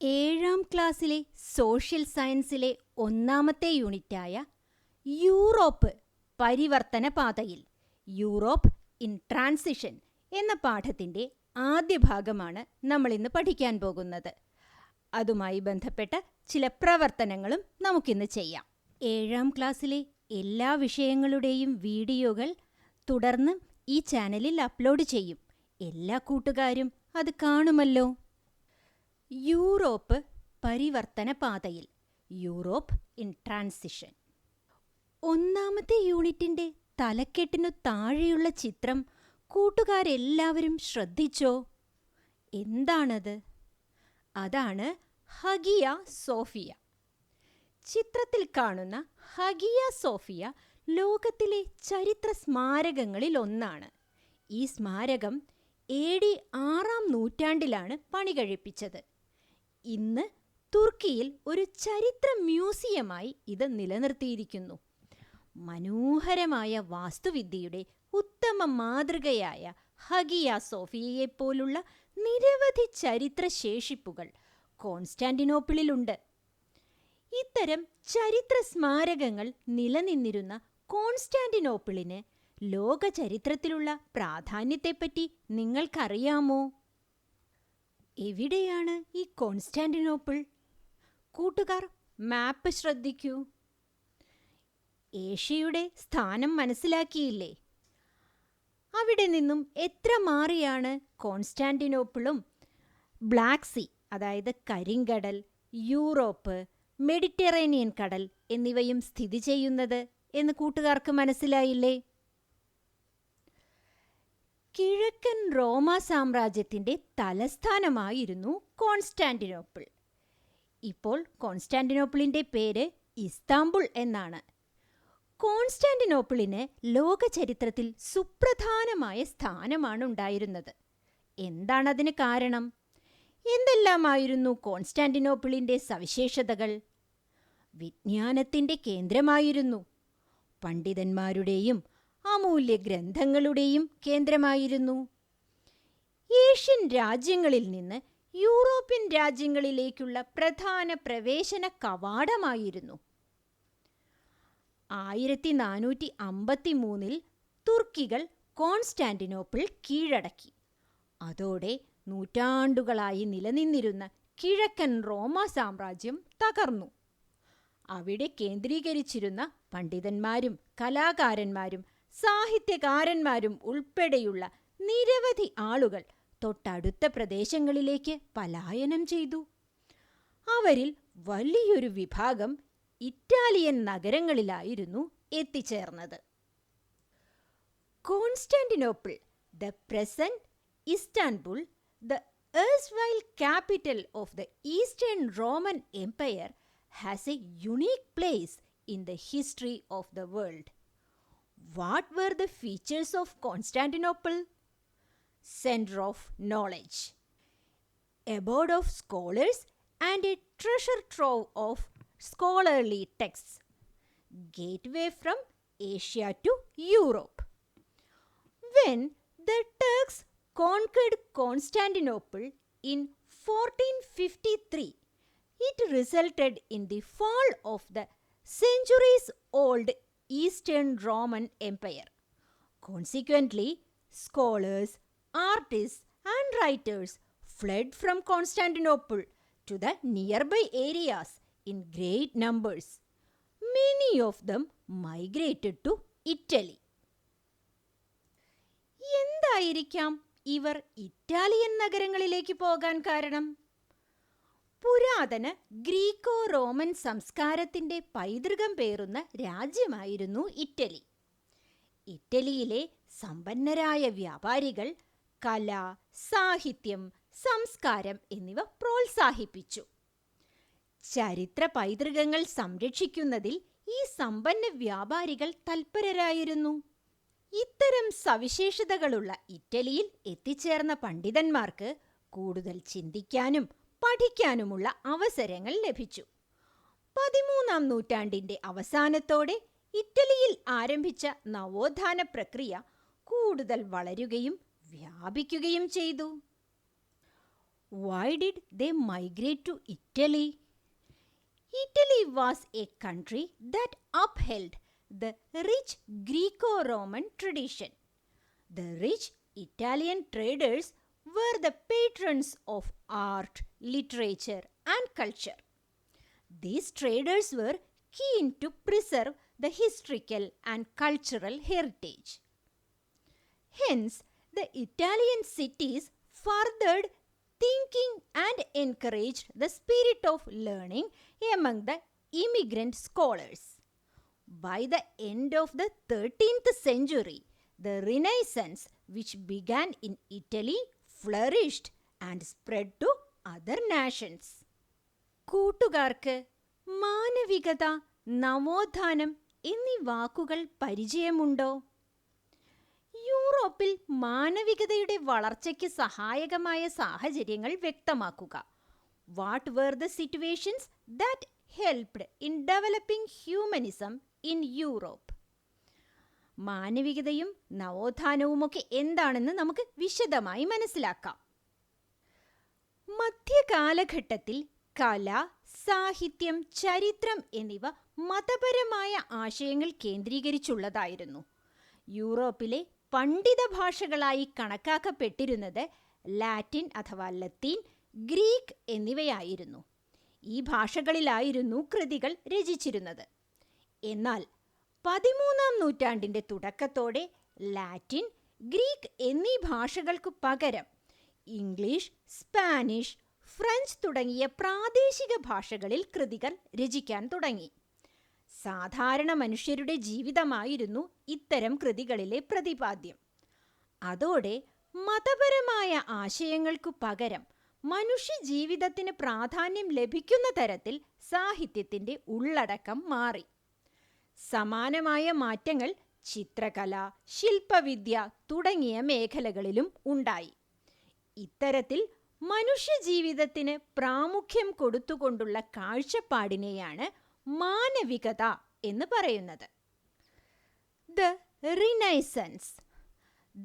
ഏഴാം ക്ലാസ്സിലെ സോഷ്യൽ സയൻസിലെ ഒന്നാമത്തെ യൂണിറ്റായ യൂറോപ്പ് പരിവർത്തന പാതയിൽ യൂറോപ്പ് ഇൻ ട്രാൻസിഷൻ എന്ന പാഠത്തിൻ്റെ ആദ്യ ഭാഗമാണ് നമ്മളിന്ന് പഠിക്കാൻ പോകുന്നത്. അതുമായി ബന്ധപ്പെട്ട ചില പ്രവർത്തനങ്ങളും നമുക്കിന്ന് ചെയ്യാം. ഏഴാം ക്ലാസ്സിലെ എല്ലാ വിഷയങ്ങളുടെയും വീഡിയോകൾ തുടർന്ന് ഈ ചാനലിൽ അപ്ലോഡ് ചെയ്യും. എല്ലാ കൂട്ടുകാരും അത് കാണുമല്ലോ. യൂറോപ്പ് പരിവർത്തന പാതയിൽ, യൂറോപ്പ് ഇൻ ട്രാൻസിഷൻ. ഒന്നാമത്തെ യൂണിറ്റിൻ്റെ തലക്കെട്ടിനു താഴെയുള്ള ചിത്രം കൂട്ടുകാരെല്ലാവരും ശ്രദ്ധിച്ചോ? എന്താണത്? അതാണ് ഹഗിയ സോഫിയ. ചിത്രത്തിൽ കാണുന്ന ഹഗിയ സോഫിയ ലോകത്തിലെ ചരിത്ര സ്മാരകങ്ങളിൽ ഒന്നാണ്. ഈ സ്മാരകം AD 6-ാം നൂറ്റാണ്ടിലാണ് പണി കഴിപ്പിച്ചത്. ഇന്ന് തുർക്കിയിൽ ഒരു ചരിത്ര മ്യൂസിയമായി ഇത് നിലനിർത്തിയിരിക്കുന്നു. മനോഹരമായ വാസ്തുവിദ്യയുടെ ഉത്തമ മാതൃകയായ ഹഗിയ സോഫിയയെപ്പോലുള്ള നിരവധി ചരിത്ര ശേഷിപ്പുകൾ കോൺസ്റ്റാന്റിനോപ്പിളിലുണ്ട്. ഇത്തരം ചരിത്ര സ്മാരകങ്ങൾ നിലനിന്നിരുന്ന കോൺസ്റ്റാന്റിനോപ്പിളിന് ലോക ചരിത്രത്തിലുള്ള പ്രാധാന്യത്തെപ്പറ്റി നിങ്ങൾക്കറിയാമോ? എവിടെയാണ് ഈ കോൺസ്റ്റാന്റിനോപ്പിൾ? കൂട്ടുകാർ മാപ്പ് ശ്രദ്ധിക്കൂ. ഏഷ്യയുടെ സ്ഥാനം മനസ്സിലാക്കിയില്ലേ? അവിടെ നിന്നും എത്ര മാറിയാണ് കോൺസ്റ്റാന്റിനോപ്പിളും ബ്ലാക്ക് സീ, അതായത് കരിങ്കടൽ, യൂറോപ്പ്, മെഡിറ്ററേനിയൻ കടൽ എന്നിവയും സ്ഥിതി ചെയ്യുന്നത് എന്ന് കൂട്ടുകാർക്ക് മനസ്സിലായില്ലേ? കിഴക്കൻ റോമ സാമ്രാജ്യത്തിൻ്റെ തലസ്ഥാനമായിരുന്നു കോൺസ്റ്റാന്റിനോപ്പിൾ. ഇപ്പോൾ കോൺസ്റ്റാന്റിനോപ്പിളിൻ്റെ പേര് ഇസ്താംബുൾ എന്നാണ്. കോൺസ്റ്റാന്റിനോപ്പിളിന് ലോക ചരിത്രത്തിൽ സുപ്രധാനമായ സ്ഥാനമാണ് ഉണ്ടായിരുന്നത്. എന്താണതിന് കാരണം? എന്തെല്ലാമായിരുന്നു കോൺസ്റ്റാന്റിനോപ്പിളിൻ്റെ സവിശേഷതകൾ? വിജ്ഞാനത്തിൻ്റെ കേന്ദ്രമായിരുന്നു. പണ്ഡിതന്മാരുടെയും അമൂല്യ ഗ്രന്ഥങ്ങളുടെയും കേന്ദ്രമായിരുന്നു. ഏഷ്യൻ രാജ്യങ്ങളിൽ നിന്ന് യൂറോപ്യൻ രാജ്യങ്ങളിലേക്കുള്ള പ്രധാന പ്രവേശന കവാടമായിരുന്നു. 1453 തുർക്കികൾ കോൺസ്റ്റാന്റിനോപ്പിൾ കീഴടക്കി. അതോടെ നൂറ്റാണ്ടുകളായി നിലനിന്നിരുന്ന കിഴക്കൻ റോമ സാമ്രാജ്യം തകർന്നു. അവിടെ കേന്ദ്രീകരിച്ചിരുന്ന പണ്ഡിതന്മാരും കലാകാരന്മാരും സാഹിത്യകാരന്മാരും ഉൾപ്പെടെയുള്ള നിരവധി ആളുകൾ തൊട്ടടുത്ത പ്രദേശങ്ങളിലേക്ക് പലായനം ചെയ്തു. അവരിൽ വലിയൊരു വിഭാഗം ഇറ്റാലിയൻ നഗരങ്ങളിലായിരുന്നു എത്തിച്ചേർന്നത്. Constantinople, the present Istanbul, the erstwhile capital of the Eastern Roman Empire, has a unique place in the history of the world. What were the features of Constantinople? Center of knowledge, abode of scholars and a treasure trove of scholarly texts, gateway from Asia to Europe. When the Turks conquered Constantinople in 1453, it resulted in the fall of the centuries-old Eastern Roman Empire. Consequently, scholars, artists, and writers fled from Constantinople to the nearby areas in great numbers. Many of them migrated to Italy. എന്തായിരിക്കാം ഇവർ Italian നഗരങ്ങളിലേക്ക് പോകാൻ കാരണം? പുരാതന Greco Roman സംസ്കാരത്തിൻ്റെ പൈതൃകം പേറുന്ന രാജ്യമായിരുന്നു Italy. ഇറ്റലിയിലെ സമ്പന്നരായ വ്യാപാരികൾ കല, സാഹിത്യം, സംസ്കാരം എന്നിവ പ്രോത്സാഹിപ്പിച്ചു. ചരിത്ര പൈതൃകങ്ങൾ സംരക്ഷിക്കുന്നതിൽ ഈ സമ്പന്ന വ്യാപാരികൾ തൽപരരായിരുന്നു. ഇത്തരം സവിശേഷതകളുള്ള ഇറ്റലിയിൽ എത്തിച്ചേർന്ന പണ്ഡിതന്മാർക്ക് കൂടുതൽ ചിന്തിക്കാനും പഠിക്കാനുമുള്ള അവസരങ്ങൾ ലഭിച്ചു. 13-ാം നൂറ്റാണ്ടിൻ്റെ അവസാനത്തോടെ ഇറ്റലിയിൽ ആരംഭിച്ച നവോത്ഥാന പ്രക്രിയ കൂടുതൽ വളരുകയും വ്യാപിക്കുകയും ചെയ്തു. Why did they migrate to Italy? Italy was a country that upheld the rich Greco-Roman tradition. The rich Italian traders were the patrons of art, literature, and culture. These traders were keen to preserve the historical and cultural heritage. Hence, the Italian cities furthered thinking and encouraged the spirit of learning among the immigrant scholars. By the end of the 13th century, the Renaissance, which began in Italy, flourished and spread to other nations. കൂട്ടുകാർക്ക് മാനവികത, നവോത്ഥാനം എന്നീ വാക്കുകൾ പരിചയമുണ്ടോ? യൂറോപ്പിൽ മാനവികതയുടെ വളർച്ചയ്ക്ക് സഹായകമായ സാഹചര്യങ്ങൾ വ്യക്തമാക്കുക. What were the situations that helped in developing humanism in Europe? മാനവികതയും നവോത്ഥാനവുമൊക്കെ എന്താണെന്ന് നമുക്ക് വിശദമായി മനസ്സിലാക്കാം. മധ്യകാലഘട്ടത്തിൽ കല, സാഹിത്യം, ചരിത്രം എന്നിവ മതപരമായ ആശയങ്ങൾ കേന്ദ്രീകരിച്ചുള്ളതായിരുന്നു. യൂറോപ്പിലെ പണ്ഡിത ഭാഷകളായി കണക്കാക്കപ്പെട്ടിരുന്നത് ലാറ്റിൻ അഥവാ ലത്തീൻ, ഗ്രീക്ക് എന്നിവയായിരുന്നു. ഈ ഭാഷകളിലായിരുന്നു കൃതികൾ രചിച്ചിരുന്നത്. എന്നാൽ 13-ാം നൂറ്റാണ്ടിൻ്റെ തുടക്കത്തോടെ ലാറ്റിൻ, ഗ്രീക്ക് എന്നീ ഭാഷകൾക്ക് പകരം ഇംഗ്ലീഷ്, സ്പാനിഷ്, ഫ്രഞ്ച് തുടങ്ങിയ പ്രാദേശിക ഭാഷകളിൽ കൃതികൾ രചിക്കാൻ തുടങ്ങി. സാധാരണ മനുഷ്യരുടെ ജീവിതമായിരുന്നു ഇത്തരം കൃതികളിലെ പ്രതിപാദ്യം. അതോടെ മതപരമായ ആശയങ്ങൾക്കു പകരം മനുഷ്യ ജീവിതത്തിന് പ്രാധാന്യം ലഭിക്കുന്ന തരത്തിൽ സാഹിത്യത്തിൻ്റെ ഉള്ളടക്കം മാറി. സമാനമായ മാറ്റങ്ങൾ ചിത്രകല, ശില്പവിദ്യ തുടങ്ങിയ മേഖലകളിലും ഉണ്ടായി. ഇത്തരത്തിൽ മനുഷ്യജീവിതത്തിന് പ്രാമുഖ്യം കൊടുത്തുകൊണ്ടുള്ള കാഴ്ചപ്പാടിനെയാണ് മാനവികത എന്ന് പറയുന്നത്. The renaissance.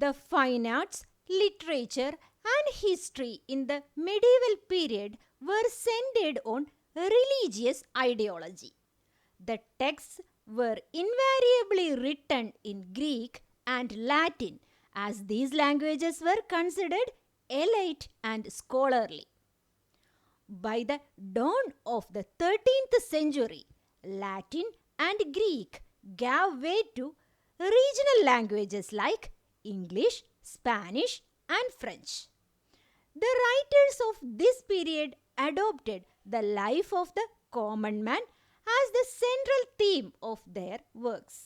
The fine arts, literature and history in the medieval period were centered on religious ideology. The texts were invariably written in Greek and Latin, as these languages were considered elite and scholarly. By the dawn of the 13th century, Latin and Greek gave way to regional languages like English, Spanish, and French. The writers of this period adopted the life of the common man as the central theme of their works.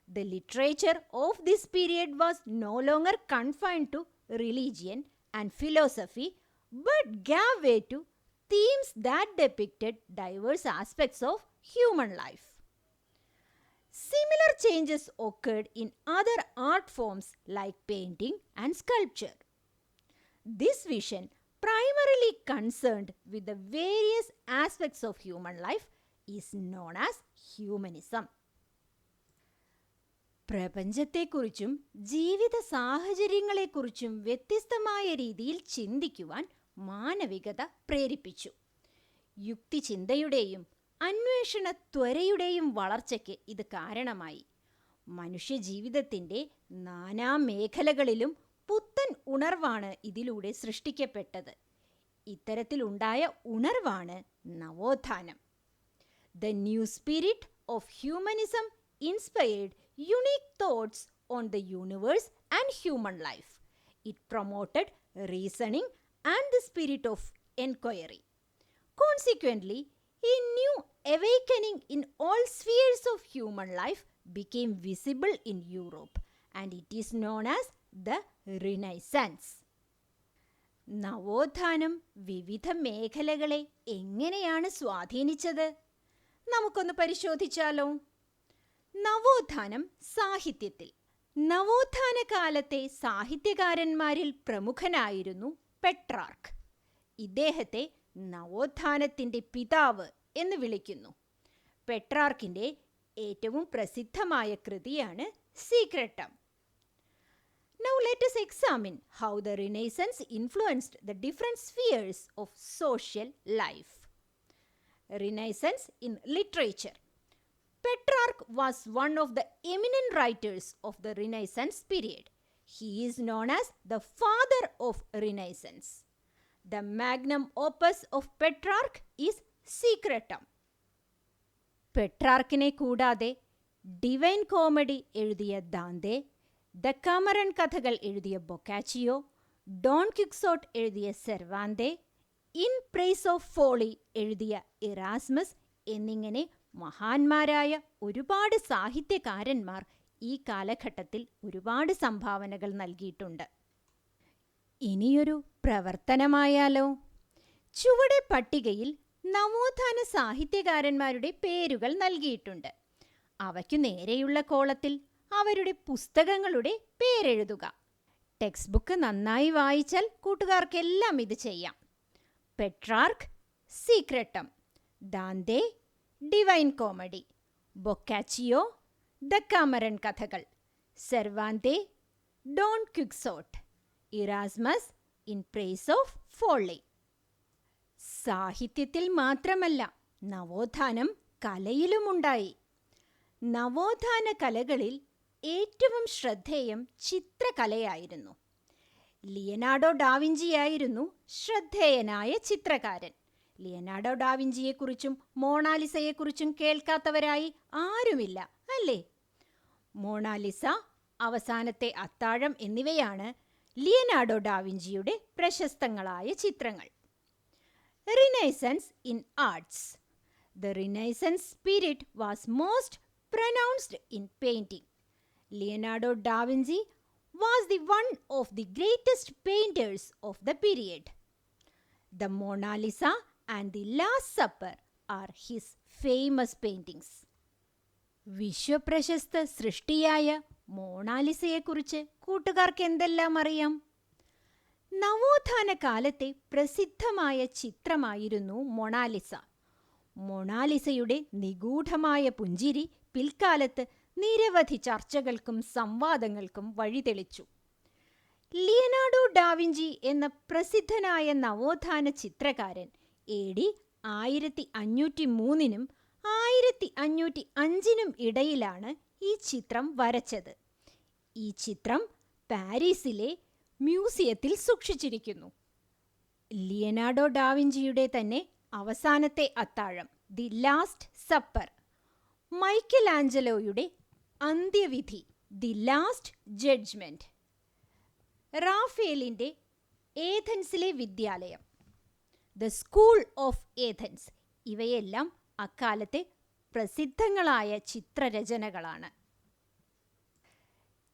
The literature of this period was no longer confined to religion and philosophy, but gave way to themes that depicted diverse aspects of human life. Similar changes occurred in other art forms like painting and sculpture. This vision, primarily concerned with the various aspects of human life, is known as humanism. പ്രപഞ്ചത്തെക്കുറിച്ചും ജീവിത സാഹചര്യങ്ങളെക്കുറിച്ചും വ്യത്യസ്തമായ രീതിയിൽ ചിന്തിക്കുവാൻ മാനവികത പ്രേരിപ്പിച്ചു. യുക്തിചിന്തയുടെയും അന്വേഷണ ത്വരയുടെയും വളർച്ചയ്ക്ക് ഇത് കാരണമായി. മനുഷ്യജീവിതത്തിൻ്റെ നാനാ മേഖലകളിലും പുത്തൻ ഉണർവാണ് ഇതിലൂടെ സൃഷ്ടിക്കപ്പെട്ടത്. ഇത്തരത്തിലുണ്ടായ ഉണർവാണ് നവോത്ഥാനം. The new spirit of humanism inspired unique thoughts on the universe and human life. It promoted reasoning and the spirit of inquiry. Consequently, a new awakening in all spheres of human life became visible in Europe, and it is known as the Renaissance. നവോത്ഥാനം വിവിധ മേഖലകളെ എങ്ങനെയാണ് സ്വാധീനിച്ചത്? നമുക്കൊന്ന് പരിശോധിച്ചാലോ. നവോത്ഥാനം സാഹിത്യത്തിൽ. നവോത്ഥാന കാലത്തെ സാഹിത്യകാരന്മാരിൽ പ്രമുഖനായിരുന്നു പെട്രാർക്ക്. ഇദ്ദേഹത്തെ നവോത്ഥാനത്തിൻ്റെ പിതാവ് എന്ന് വിളിക്കുന്നു. പെട്രാർക്കിൻ്റെ ഏറ്റവും പ്രസിദ്ധമായ കൃതിയാണ് സീക്രട്ടം. Now let us examine how the Renaissance influenced the different spheres of social life. Renaissance in literature. Petrarch was one of the eminent writers of the Renaissance period. He is known as the father of Renaissance. The magnum opus of Petrarch is Secretum. പെട്രാർക്കിനെ കൂടാതെ divine comedy എഴുതിയ ദാന്തെ, ഡെക്കാമറൻ കഥകൾ എഴുതിയ Boccaccio, Don Quixote എഴുതിയ Cervantes, In Praise of Folly എഴുതിയ Erasmus എന്നിങ്ങനെ മഹാന്മാരായ ഒരുപാട് സാഹിത്യകാരന്മാർ ഈ കാലഘട്ടത്തിൽ ഒരുപാട് സംഭാവനകൾ നൽകിയിട്ടുണ്ട്. ഇനിയൊരു പ്രവർത്തനമായാലോ? ചുവടെ പട്ടികയിൽ നവോത്ഥാന സാഹിത്യകാരന്മാരുടെ പേരുകൾ നൽകിയിട്ടുണ്ട്. അവയ്ക്കു നേരെയുള്ള കോളത്തിൽ അവരുടെ പുസ്തകങ്ങളുടെ പേരെഴുതുക. ടെക്സ്റ്റ് ബുക്ക് നന്നായി വായിച്ചാൽ കൂട്ടുകാർക്കെല്ലാം ഇത് ചെയ്യാം. Petrarch, Secretum; Dante, Divine Comedy; Boccaccio, Decameron കഥകൾ; Cervantes, Don Quixote; Erasmus, In Praise of Folly. സാഹിത്യത്തിൽ മാത്രമല്ല, നവോത്ഥാനം കലയിലുമുണ്ടായി. നവോത്ഥാന കലകളിൽ ഏറ്റവും ശ്രദ്ധേയം ചിത്രകലയായിരുന്നു. ലിയനാർഡോ ഡാവിഞ്ചിയായിരുന്നു ശ്രദ്ധേയനായ ചിത്രകാരൻ. ലിയനാർഡോ ഡാവിഞ്ചിയെക്കുറിച്ചും മോണാലിസയെക്കുറിച്ചും കേൾക്കാത്തവരായി ആരുമില്ല, അല്ലേ? മോണാലിസ, അവസാനത്തെ അത്താഴം എന്നിവയാണ് ലിയനാർഡോ ഡാവിഞ്ചിയുടെ പ്രശസ്തങ്ങളായ ചിത്രങ്ങൾ. Renaissance in arts. The Renaissance spirit was most pronounced in painting. Leonardo da Vinci was the one of the greatest painters of the period. The Mona Lisa and the Last Supper are his famous paintings. വിശ്വപ്രശസ്ത സൃഷ്ടിയായ മോണാലിസയെക്കുറിച്ച് കൂട്ടുകാർക്ക് എന്തെല്ലാം അറിയാം? നവോത്ഥാന കാലത്തെ പ്രസിദ്ധമായ ചിത്രമായിരുന്നു Mona Lisa. മൊണാലിസയുടെ നിഗൂഢമായ പുഞ്ചിരി പിൽക്കാലത്ത് നിരവധി ചർച്ചകൾക്കും സംവാദങ്ങൾക്കും വഴിതെളിച്ചു. ലിയനാർഡോ ഡാവിഞ്ചി എന്ന പ്രസിദ്ധനായ നവോത്ഥാന ചിത്രകാരൻ AD 1503 1505 ഇടയിലാണ് ഈ ചിത്രം വരച്ചത്. ഈ ചിത്രം പാരീസിലെ മ്യൂസിയത്തിൽ സൂക്ഷിച്ചിരിക്കുന്നു. ലിയനാർഡോ ഡാവിഞ്ചിയുടെ തന്നെ അവസാനത്തെ അത്താഴം, ദി ലാസ്റ്റ് സപ്പർ; മൈക്കൽ ആഞ്ചലോയുടെ അന്ത്യവിധി, ദി ലാസ്റ്റ് ജഡ്ജ്മെന്റ്; റാഫേലിൻ്റെ ഏഥൻസിലെ വിദ്യാലയം, ദ സ്കൂൾ ഓഫ് ഏഥൻസ്. ഇവയെല്ലാം അക്കാലത്തെ പ്രസിദ്ധങ്ങളായ ചിത്രരചനകളാണ്.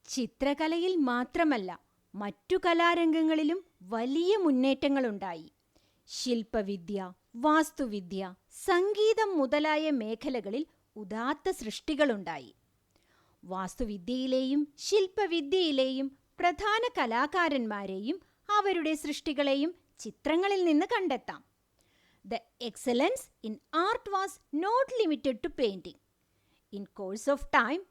ചിത്രകലയിൽ മാത്രമല്ല, മറ്റു കലാരംഗങ്ങളിലും വലിയ മുന്നേറ്റങ്ങളുണ്ടായി. ശില്പവിദ്യ, വാസ്തുവിദ്യ, സംഗീതം മുതലായ മേഖലകളിൽ ഉദാത്ത സൃഷ്ടികളുണ്ടായി. വാസ്തുവിദ്യയിലെയും ശില്പവിദ്യയിലെയും പ്രധാന കലാകാരന്മാരെയും അവരുടെ സൃഷ്ടികളെയും ചിത്രങ്ങളിൽ നിന്ന് കണ്ടെത്താം. The excellence in art was not limited to painting. In course of time,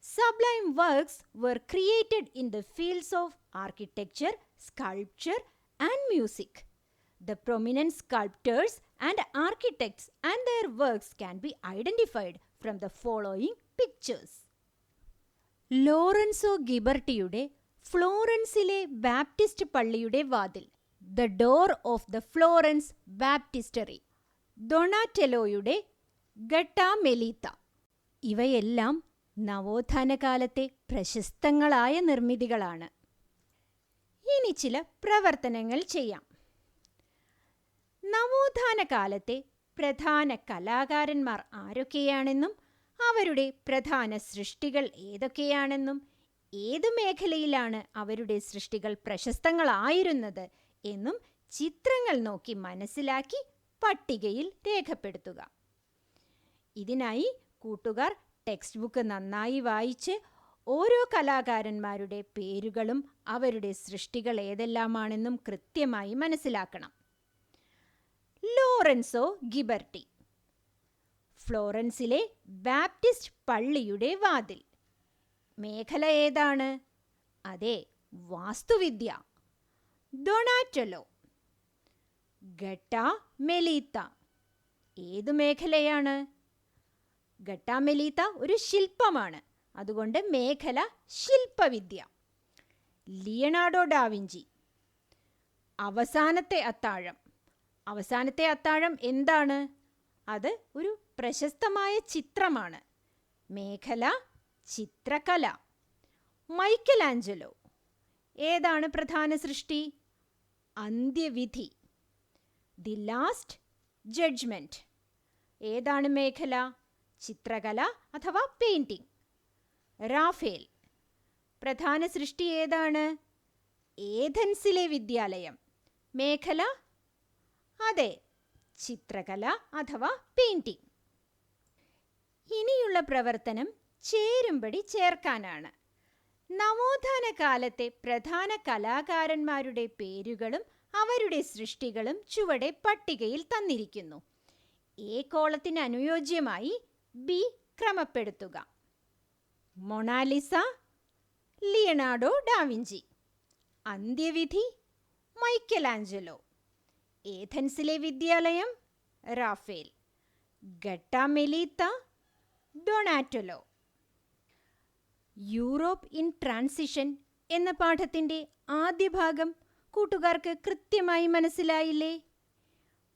sublime works were created in the fields of architecture, sculpture, and music. The prominent sculptors and architects and their works can be identified from the following pictures. Lorenzo ഗിബർട്ടിയുടെ ഫ്ലോറൻസിലെ Baptist പള്ളിയുടെ വാതിൽ, the door of the Florence Baptistery; ഡൊണാറ്റെലോയുടെ Gattamelata. ഇവയെല്ലാം നവോത്ഥാന കാലത്തെ പ്രശസ്തങ്ങളായ നിർമ്മിതികളാണ്. ഇനി ചില പ്രവർത്തനങ്ങൾ ചെയ്യാം. നവോത്ഥാന കാലത്തെ പ്രധാന കലാകാരന്മാർ ആരൊക്കെയാണെന്നും അവരുടെ പ്രധാന സൃഷ്ടികൾ ഏതൊക്കെയാണെന്നും ഏതു മേഖലയിലാണ് അവരുടെ സൃഷ്ടികൾ പ്രശസ്തങ്ങളായിരുന്നത് എന്നും ചിത്രങ്ങൾ നോക്കി മനസ്സിലാക്കി പട്ടികയിൽ രേഖപ്പെടുത്തുക. ഇതിനായി കൂട്ടുകാർ ടെക്സ്റ്റ് ബുക്ക് നന്നായി വായിച്ച് ഓരോ കലാകാരന്മാരുടെ പേരുകളും അവരുടെ സൃഷ്ടികൾ ഏതെല്ലാമാണെന്നും കൃത്യമായി മനസ്സിലാക്കണം. ലോറൻസോ ഗിബർട്ടി, ഫ്ലോറൻസിലെ ബാപ്റ്റിസ്റ്റ് പള്ളിയുടെ വാതിൽ. മേഖല ഏതാണ്? അതെ, വാസ്തുവിദ്യ ഡൊണാറ്റലോ. ഗട്ടാമെലീത്ത ഏതു മേഖലയാണ്? ഗട്ടാമെലീത്ത ഒരു ശില്പമാണ്, അതുകൊണ്ട് മേഖല ശില്പവിദ്യ. ലിയനാർഡോ ഡാവിഞ്ചി അവസാനത്തെ അത്താഴം. അവസാനത്തെ അത്താഴം എന്താണ്? അത് ഒരു പ്രശസ്തമായ ചിത്രമാണ്. മേഖല ചിത്രകല. മൈക്കലാഞ്ചലോ ഏതാണ് പ്രധാന സൃഷ്ടി? അന്ത്യവിധി, ദി ലാസ്റ്റ് ജഡ്ജ്മെന്റ്. ഏതാണ് മേഖല? ചിത്രകല അഥവാ പെയിന്റിംഗ്. റാഫേൽ പ്രധാന സൃഷ്ടി ഏതാണ്? ഏഥൻസിലെ വിദ്യാലയം. മേഖല? അതെ, ചിത്രകല അഥവാ പെയിന്റിംഗ്. ഇനിയുള്ള പ്രവർത്തനം ചേരുംപടി ചേർക്കാനാണ്. നവോത്ഥാന കാലത്തെ പ്രധാന കലാകാരന്മാരുടെ പേരുകളും അവരുടെ സൃഷ്ടികളും ചുവടെ പട്ടികയിൽ തന്നിരിക്കുന്നു. എ കോളത്തിന് അനുയോജ്യമായി ബി ക്രമപ്പെടുത്തുക. മൊണാലിസ ലിയനാർഡോ ഡാവിഞ്ചി, അന്ത്യവിധി മൈക്കലാഞ്ചലോ, ഏഥൻസിലെ വിദ്യാലയം Raphael, Gattamelata Donatello. Europe in transition എന്ന പാഠത്തിൻ്റെ ആദ്യ ഭാഗം കൂട്ടുകാർക്ക് കൃത്യമായി മനസ്സിലായില്ലേ?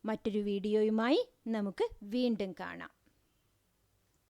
മറ്റൊരു വീഡിയോയുമായി നമുക്ക് വീണ്ടും കാണാം.